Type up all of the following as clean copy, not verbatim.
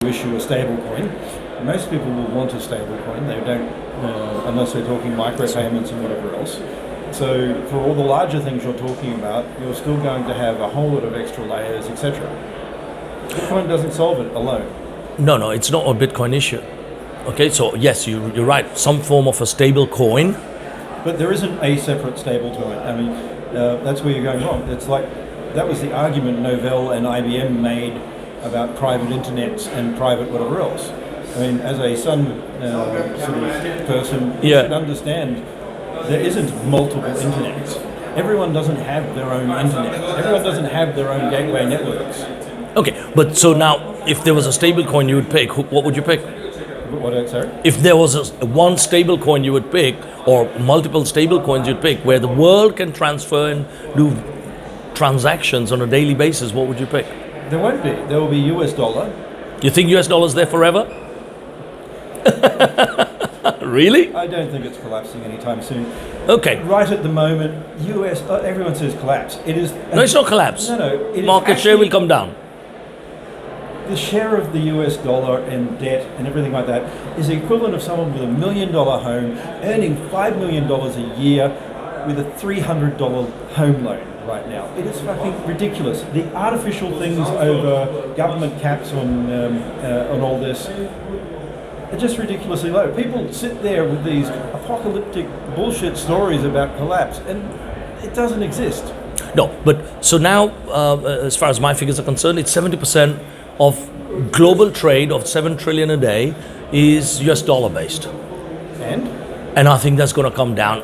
issue a stable coin. Most people will want a stable coin. They don't, unless they're talking micropayments and whatever else. So for all the larger things you're talking about, you're still going to have a whole lot of extra layers, etc. Bitcoin doesn't solve it alone. No, it's not a Bitcoin issue. Okay, so yes, you're right. Some form of a stable coin. But there isn't a separate stable coin. I mean, that's where you're going wrong. It's like, that was the argument Novell and IBM made about private internets and private whatever else. I mean, as a Sun sort of person, you should understand there isn't multiple internets. Everyone doesn't have their own internet. Everyone doesn't have their own gateway networks. Okay, but so now, if there was a stable coin you would pick, what would you pick? Sorry? If there was one stable coin you would pick, or multiple stable coins you'd pick, where the world can transfer and do transactions on a daily basis, what would you pick? There won't be. There will be US dollar. You think US dollar is there forever? Really? I don't think it's collapsing anytime soon. Okay. Right at the moment, US, everyone says collapse. It is. No, it's not collapse. No. Market share will come down. The share of the US dollar and debt and everything like that is the equivalent of someone with $1 million home earning $5 million a year with a $300 home loan right now. It is fucking ridiculous. The artificial things over government caps on all this are just ridiculously low. People sit there with these apocalyptic bullshit stories about collapse, and it doesn't exist. No, but so now, as far as my figures are concerned, it's 70% of global trade of 7 trillion a day is US dollar based. And I think that's going to come down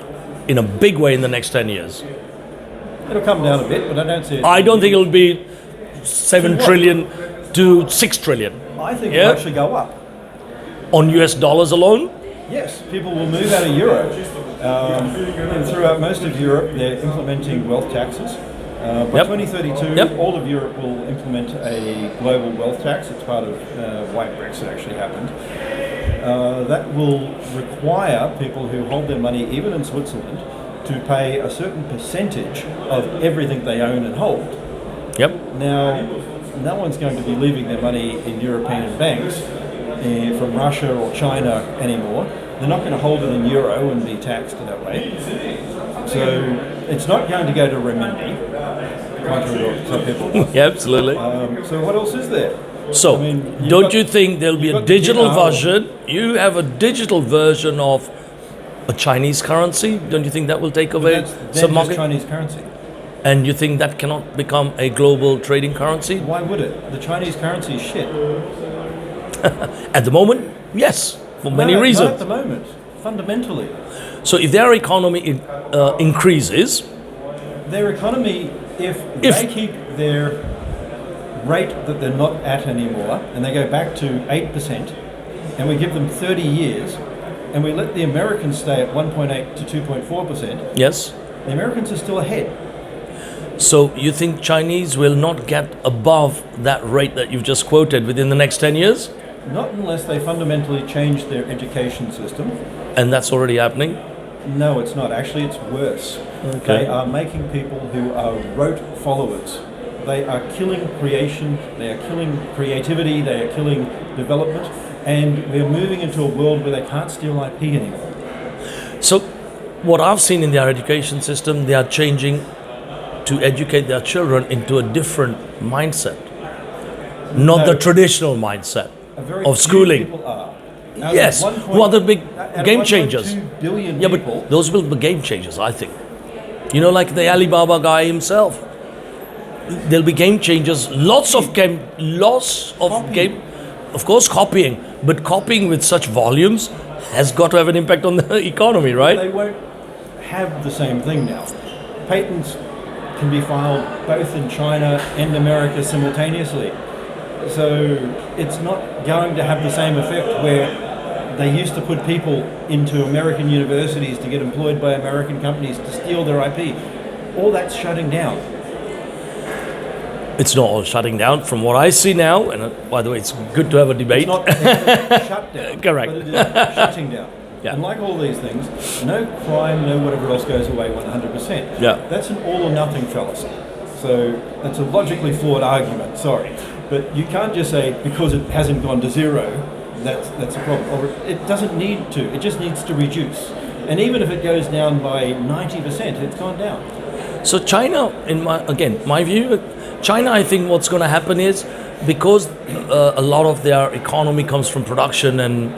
in a big way in the next 10 years. It'll come down a bit, but I don't see it. I don't think it'll be 7 trillion to 6 trillion. I think it'll actually go up. On US dollars alone? Yes, people will move out of euro. And throughout most of Europe, they're implementing wealth taxes. By 2032, all of Europe will implement a global wealth tax. It's part of why Brexit actually happened. That will require people who hold their money, even in Switzerland, to pay a certain percentage of everything they own and hold. Now, no one's going to be leaving their money in European banks from Russia or China anymore. They're not going to hold it in euro and be taxed in that way. So it's not going to go to renminbi, contrary to what some people. Yeah, absolutely. So what else is there? So, don't you think there'll be a digital version? You have a digital version of a Chinese currency. Don't you think that will take away some market? Chinese currency. And you think that cannot become a global trading currency? Why would it? The Chinese currency is shit. At the moment, yes, for many reasons. Not at the moment, fundamentally. So if their economy increases... Their economy, if they keep their rate that they're not at anymore, and they go back to 8%, and we give them 30 years, and we let the Americans stay at 1.8 to 2.4%, yes, the Americans are still ahead. So you think Chinese will not get above that rate that you've just quoted within the next 10 years? Not unless they fundamentally change their education system. And that's already happening? No, it's not. Actually, it's worse. Okay. They are making people who are rote followers. They are killing creation, they are killing creativity, they are killing development, and we're moving into a world where they can't steal IP anymore. So what I've seen in their education system, they are changing to educate their children into a different mindset. Not the traditional mindset of schooling. People are. Yes, who are the big game changers? 2 billion Yeah, people. but those will be game changers, I think. You know, like the Alibaba guy himself. There'll be game changers. Lots of game. Of course, copying. But copying with such volumes has got to have an impact on the economy, right? They won't have the same thing now. Patents can be filed both in China and America simultaneously. So it's not going to have the same effect where they used to put people into American universities to get employed by American companies to steal their IP. All that's shutting down. It's not all shutting down from what I see now, and by the way, it's good to have a debate. It's not shut down. Correct. But it is shutting down. Yeah. And like all these things, no crime, no whatever else goes away 100%. Yeah. That's an all or nothing fallacy. So that's a logically flawed argument, sorry. But you can't just say because it hasn't gone to zero, that's a problem. Or it doesn't need to. It just needs to reduce. And even if it goes down by 90%, it's gone down. So China, in my view, China, I think what's going to happen is because a lot of their economy comes from production and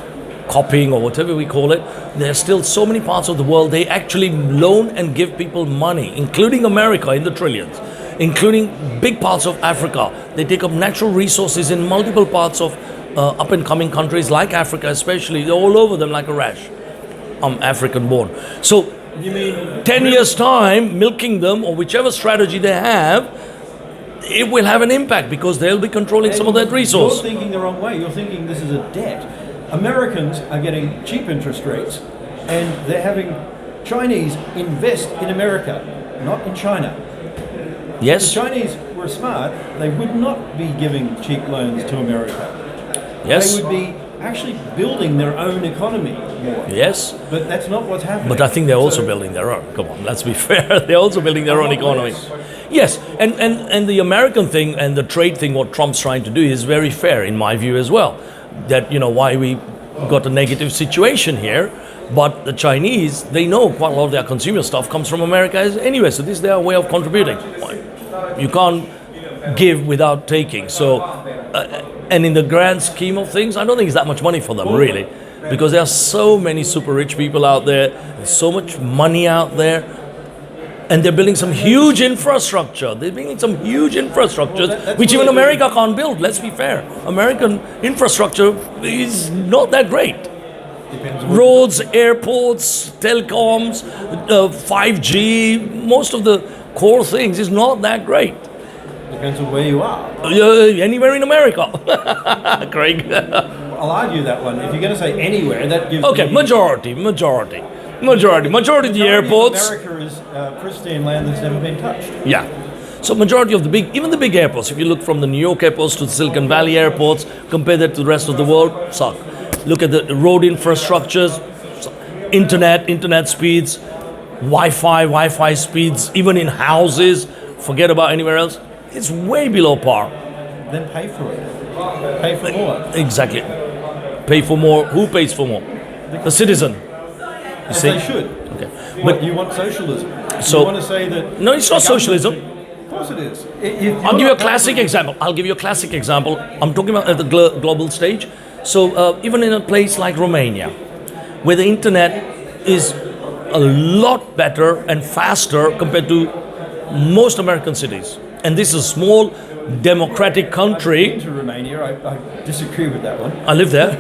copying or whatever we call it, there's still so many parts of the world they actually loan and give people money, including America in the trillions, including big parts of Africa. They take up natural resources in multiple parts of up and coming countries like Africa especially. They're all over them like a rash. I'm African born. So You mean 10 years time, milking them or whichever strategy they have, it will have an impact because they'll be controlling some of that resource. You're thinking the wrong way. You're thinking this is a debt. Americans are getting cheap interest rates and they're having Chinese invest in America, not in China. If Yes, the Chinese were smart, they would not be giving cheap loans to America. yes, They would be actually building their own economy more. yes. But that's not what's happening. But I think they're also So- building their own. Come on, let's be fair. They're also building their own economy. Yes, and the American thing and the trade thing, what Trump's trying to do is very fair in my view as well. That, you know, why we got a negative situation here. But the Chinese, they know quite a lot of their consumer stuff comes from America anyway. So this is their way of contributing. You can't give without taking. So, and in the grand scheme of things, I don't think it's that much money for them, really. Because there are so many super rich people out there, there's so much money out there, and they're building some huge infrastructure. They're building some huge infrastructures, that's which what even they're doing. America can't build, let's be fair. American infrastructure is not that great. Depends on what- Roads, airports, telecoms, 5G, most of the core things is not that great. Depends on where you are. Anywhere in America, Craig. I'll argue that one. If you're going to say anywhere, that gives Okay, me- majority of the Majority of airports. America is pristine land that's never been touched. Yeah. So majority of even the big airports, if you look from the New York airports to the Silicon Valley airports, compare that to the rest of the world, suck. Look at the road infrastructures, internet speeds, Wi-Fi speeds, even in houses, forget about anywhere else. It's way below par. Then pay for it. Pay for more. Exactly. Pay for more. Who pays for more? The citizen. You As see? they should. Okay. But you want socialism. So- you want to say that... No, it's not the government socialism. should- Of course it is. I'll give you a classic example. I'm talking about at the global stage. So even in a place like Romania, where the internet is a lot better and faster compared to most American cities, and this is a small democratic country. To Romania, I disagree with that one. I live there.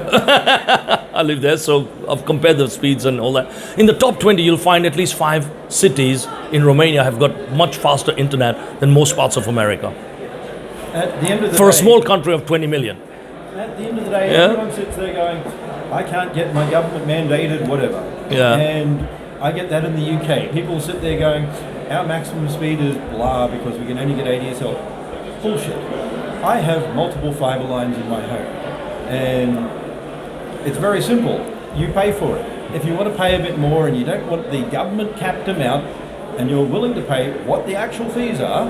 I live there, so I've compared the speeds and all that. In the top 20, you'll find at least 5 cities in Romania have got much faster internet than most parts of America. At the end of the For a day, small country of 20 million. At the end of the day, Yeah. everyone sits there going, I can't get my government mandated whatever. Yeah. And I get that in the UK. People sit there going, our maximum speed is blah because we can only get ADSL. Bullshit. I have multiple fiber lines in my home. And it's very simple. You pay for it. If you want to pay a bit more and you don't want the government capped amount and you're willing to pay what the actual fees are,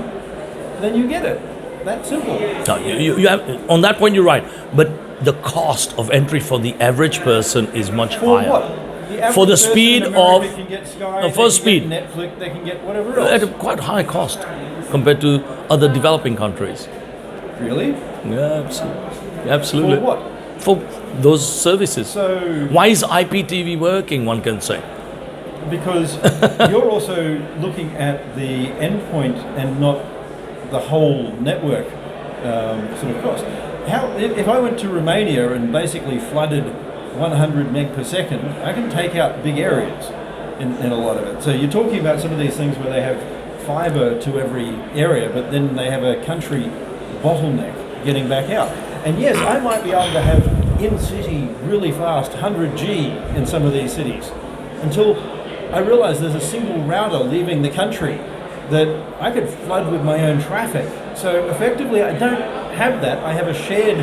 then you get it. That's simple. No, you have, on that point, you're right. But the cost of entry for the average person is much For higher. what? The average For the person speed in America of- can get Sky, No, they for can speed. get Netflix, they can get whatever At else. a quite high cost compared to other developing countries. Really? Yeah, absolutely. For what? For those services. So, Why is IPTV working, one can say? because you're also looking at the endpoint and not the whole network sort of cost. If I went to Romania and basically flooded 100 meg per second, I can take out big areas in a lot of it. So you're talking about some of these things where they have fiber to every area, but then they have a country bottleneck getting back out. And yes, I might be able to have in-city really fast 100G in some of these cities until I realize there's a single router leaving the country that I could flood with my own traffic. So effectively I don't have that. I have a shared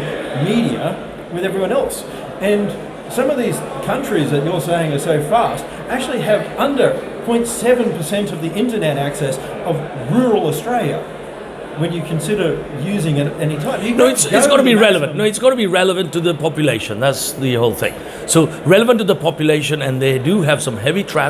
media with everyone else. And some of these countries that you're saying are so fast actually have under 0.7% of the internet access of rural Australia. when you consider using it at any time? No, it's got to be relevant. No, it's got to be relevant to the population. That's the whole thing. So relevant to the population, and they do have some heavy traffic